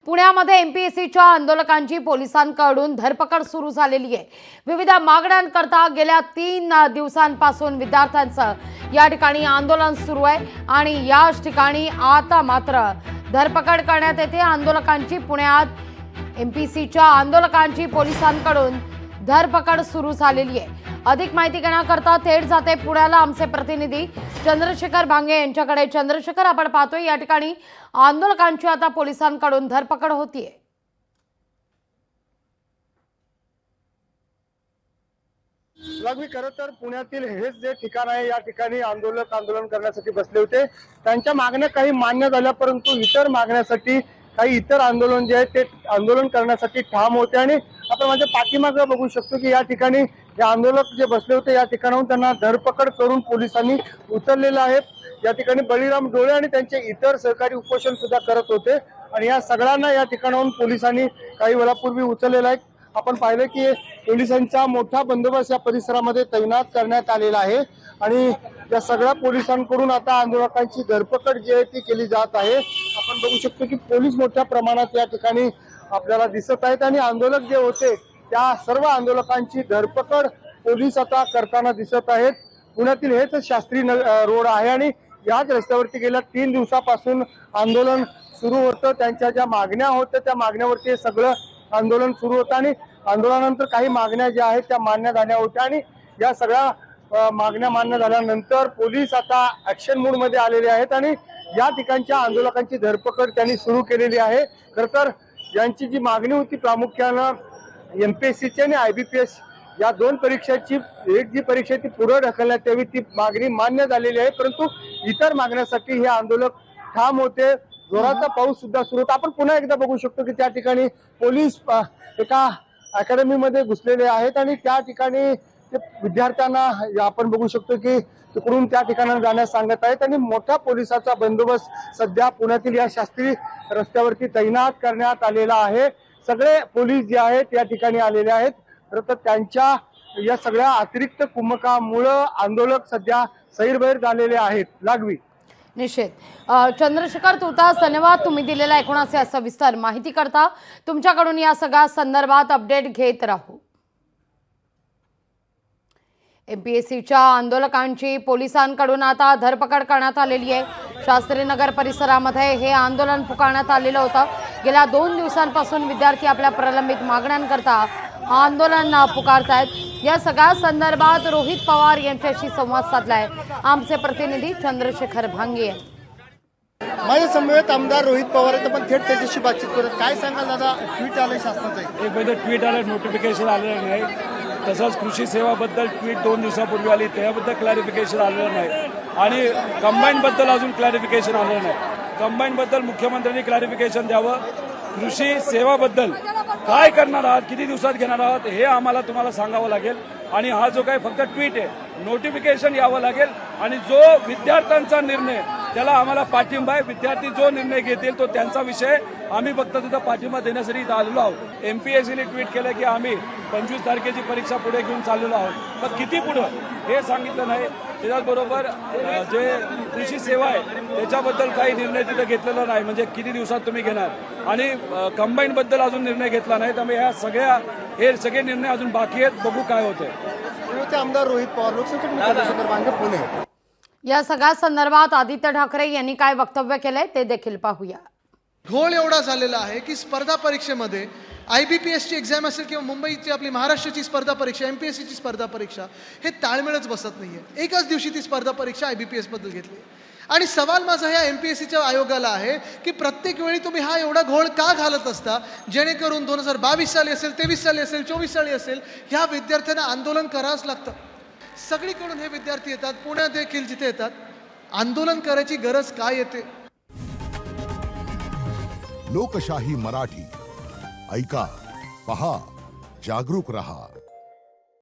पुण्यामध्ये एमपीएससीच्या आंदोलकांची पोलिसांकडून धरपकड सुरू झालेली आहे। विविध मागण्यांकरता गेल्या 3 दिवसांपासून विद्यार्थ्यांचं या ठिकाणी आंदोलन सुरू आहे आणि याच ठिकाणी आता मात्र धरपकड करण्यात येते। आंदोलकांची पुण्यात एमपीएससीच्या आंदोलकांची पोलिसांकडून धरपकड सुरू झालेली आहे। अधिक माहिती घेण्याकरता थेट जाते पुण्याला आमचे प्रतिनिधी चंद्रशेखर भांगे यांच्याकडे। चंद्रशेखर, आपण पाहतोय या ठिकाणी आंदोलकांची आता पोलिसांकडून धरपकड होतीये। मी खरं तर पुण्यातील हेच जे ठिकाण आहे, या ठिकाणी आंदोलक आंदोलन करण्यासाठी बसले होते। त्यांच्या मागण्या काही मान्य झाल्या, परंतु इतर मागण्यासाठी काही इतर आंदोलन जे आहे ते आंदोलन करण्यासाठी ठाम होते। आणि आपण माझ्या पाठीमागे बघू शकतो की या ठिकाणी जे आंदोलक जे बसले होते या ठिकाणाहून त्यांना धरपकड करून पोलिसांनी उचललेलं आहे। या ठिकाणी बळीराम डोळे आणि त्यांचे इतर सहकारी उपोषण सुद्धा करत होते आणि या सगळ्यांना या ठिकाणाहून पोलिसांनी काही वेळापूर्वी उचललेलं आहे। आपण पाहिलं की पोलिसांचा मोठा बंदोबस्त या परिसरामध्ये तैनात करण्यात आलेला आहे आणि या सगळ्या पोलिसांकडून आता आंदोलकांची धरपकड जी आहे ती केली जात आहे। आपण बघू शकतो की पोलीस मोठ्या प्रमाणात या ठिकाणी आपल्याला दिसत आहेत आणि आंदोलक जे होते त्या सर्व आंदोलकांची धरपकड पोलीस आता करताना दिसत आहेत। पुण्यातील हेच शास्त्री रोड आहे आणि याच रस्त्यावरती गेल्या 3 दिवसापासून आंदोलन सुरू होतं। त्यांच्या ज्या मागण्या होत्या त्या मागण्यावरती सगळं आंदोलन सुरू होतं आणि आंदोलनानंतर काही मागण्या ज्या आहेत त्या मान्य झाल्या होत्या आणि या सगळ्या मागण्या मान्य झाल्यानंतर पोलीस आता ऍक्शन मोड मध्ये आलेले आहेत आणि या ठिकाणच्या आंदोलकांची धरपकड त्यांनी सुरू केलेली आहे। खरं तर यांची जी मागणी होती प्रामुख्यानं एमपीएससीची आणि आयबीपीएस या दोन परीक्षांची एक जी परीक्षा ती पुढे ढकलण्यात यावी ती मागणी मान्य झालेली आहे, परंतु इतर मागण्यासाठी हे आंदोलक ठाम होते। जोराचा पाऊस सुद्धा सुरू होता। आपण पुन्हा एकदा बघू शकतो की त्या ठिकाणी पोलीस एका अकॅडमीमध्ये घुसलेले आहेत आणि त्या ठिकाणी विद्यार्थ्यांना आपण बघू शकतो की तिकडून त्या ठिकाणी जाण्यास सांगत आहेत आणि मोठा पोलिसाचा बंदोबस्त सध्या पुण्यातील या शास्त्री रस्त्यावरती तैनात करण्यात आलेला आहे। सगळे पोलीस जे आहेत या ठिकाणी आलेले आहेत। तर त्यांच्या या सगळ्या अतिरिक्त कुमकामुळे आंदोलक सध्या सैरभैर झालेले आहेत। लागवी निश्चित चंद्रशेखर, तुर्तास धन्यवाद तुम्ही दिलेला एकूणाचे सविस्तर माहिती करता। तुमच्याकडून या सगळ्या संदर्भात अपडेट घेत राहू। एमपीएससीच्या आंदोलकांची पोलिसांकडून आता धरपकड करण्यात आलेली आहे। शास्त्रीनगर परिसरामध्ये हे आंदोलन पुकारण्यात आलेलं होतं। गेल्या 2 दिवसांपासून विद्यार्थी आपल्या प्रलंबित मागण्यांकरता आंदोलन पुकारतायत। या सगळ्या संदर्भात रोहित पवार यांच्याशी संवाद साधलाय आमचे प्रतिनिधी चंद्रशेखर भांगे। माझ्या समवेत आमदार रोहित पवार आहेत, पण थेट त्याच्याशी बातचीत करत काय सांगाल दादा? ट्विट आलंय शासनाचं, एक म्हणजे ट्विट आलं, नोटिफिकेशन आलेलं नाही। तसंच कृषी सेवाबद्दल ट्विट 2 दिवसापूर्वी आली, त्याबद्दल क्लॅरिफिकेशन आलेलं नाही आणि कंबाईनबद्दल अजून क्लॅरिफिकेशन आलेलं नाही। कंबाईनबद्दल मुख्यमंत्र्यांनी क्लॅरिफिकेशन द्यावं। कृषी सेवाबद्दल काय करणार आहात, किती दिवसात घेणार आहात हे आम्हाला तुम्हाला सांगावं लागेल आणि हा जो काही फक्त ट्विट आहे, नोटिफिकेशन यावं लागेल आणि जो विद्यार्थ्यांचा निर्णय त्याला आम्हाला पाठिंबा आहे। विद्यार्थी जो निर्णय घेतील तो त्यांचा विषय, आम्ही फक्त तिथं पाठिंबा देण्यासाठी इथं आलेलो आहोत। एमपीएससीने ट्विट केलं की आम्ही 25 तारखेची परीक्षा पुढे घेऊन चाललेलो आहोत, पण किती पुढं हे सांगितलं नाही। त्याच्याचबरोबर जे कृषी सेवा आहे त्याच्याबद्दल काही निर्णय तिथं घेतलेला नाही, म्हणजे किती दिवसात तुम्ही घेणार आणि कंबाईनबद्दल अजून निर्णय घेतला नाही। त्यामुळे हे सगळे निर्णय अजून बाकी आहेत, बघू काय होतंय। आमदार रोहित पवार, लोकसभा पुणे। या सगळ्या संदर्भात आदित्य ठाकरे यांनी काय वक्तव्य केलंय ते देखील पाहूया। घोळ एवढा झालेला आहे की स्पर्धा परीक्षेमध्ये आयबीपीएसची एक्झाम असेल किंवा मुंबईची आपली महाराष्ट्राची स्पर्धा परीक्षा, एमपीएससीची स्पर्धा परीक्षा, हे ताळमेळच बसत नाहीये। एकाच दिवशी ती स्पर्धा परीक्षा आयबीपीएस बद्दल घेतली आणि सवाल माझा ह्या एमपीएससीच्या आयोगाला आहे की प्रत्येक वेळी तुम्ही हा एवढा घोळ का घालत असता, जेणेकरून 2022 साली असेल, 23 साली असेल, 24 साली असेल, ह्या विद्यार्थ्यांना आंदोलन करावंच लागतं। सगळीकडून हे विद्यार्थी येतात, पुण्यात देखील जिथे येतात, आंदोलन करायची गरज काय येते? लोकशाही मराठी ऐका, पहा, जागरूक रहा।